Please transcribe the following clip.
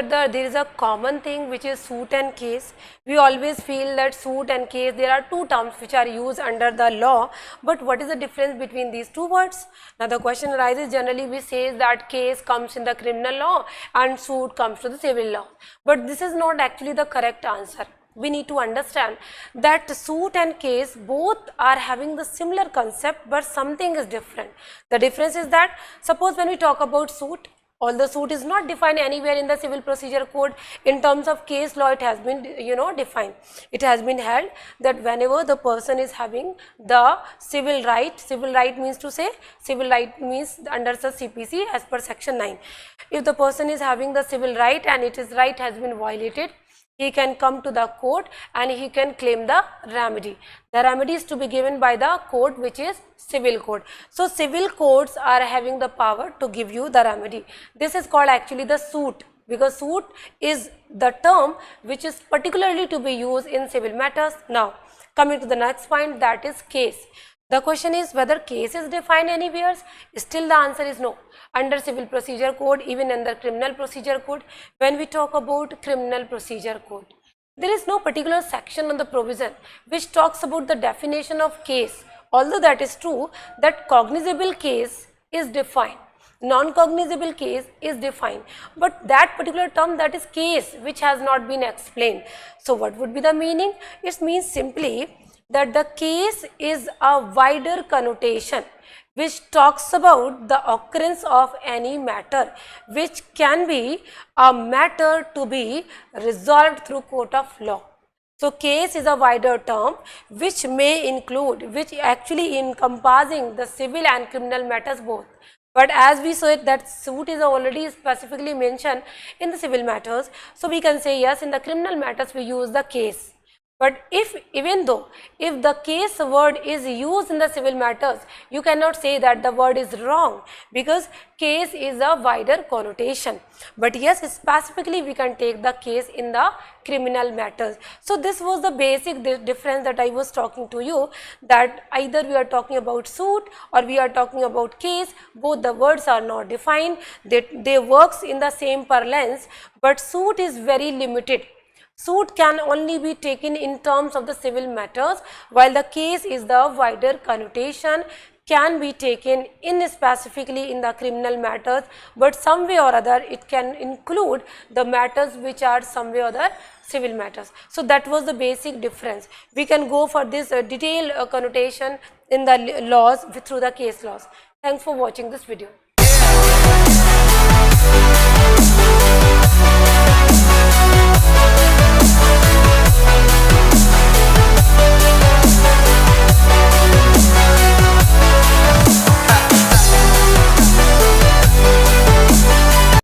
that there is a common thing which is suit and case. We always feel that suit and case, there are two terms which are used under the law, but what is the difference between these two words? Now the question arises, generally we say that case comes in the criminal law and suit comes to the civil law, but this is not actually the correct answer. We need to understand that suit and case both are having the similar concept, but something is different. The difference is that, suppose when we talk about suit, although suit is not defined anywhere in the civil procedure code, in terms of case law it has been defined. It has been held that whenever the person is having the civil right means to say, civil right means under the CPC as per section 9. If the person is having the civil right and its right has been violated, he can come to the court and he can claim the remedy. The remedy is to be given by the court, which is civil court. So civil courts are having the power to give you the remedy. This is called actually the suit, because suit is the term which is particularly to be used in civil matters. Now coming to the next point, that is case. The question is whether case is defined anywhere. Still the answer is no. Under civil procedure code, even under criminal procedure code, when we talk about criminal procedure code, there is no particular section on the provision which talks about the definition of case. Although that is true that cognizable case is defined, non-cognizable case is defined, but that particular term, that is case, which has not been explained. So what would be the meaning? It means simply that the case is a wider connotation which talks about the occurrence of any matter which can be a matter to be resolved through court of law. So case is a wider term which may include, which actually encompassing the civil and criminal matters both. But as we said that suit is already specifically mentioned in the civil matters, so we can say yes, in the criminal matters we use the case. But even though if the case word is used in the civil matters, you cannot say that the word is wrong, because case is a wider connotation. But yes, specifically we can take the case in the criminal matters. So this was the basic difference that I was talking to you, that either we are talking about suit or we are talking about case, both the words are not defined, they works in the same parlance, but suit is very limited. Suit can only be taken in terms of the civil matters, while the case is the wider connotation, can be taken in specifically in the criminal matters, but some way or other it can include the matters which are some way or other civil matters. So that was the basic difference. We can go for this detailed connotation in the laws through the case laws. Thanks for watching this video.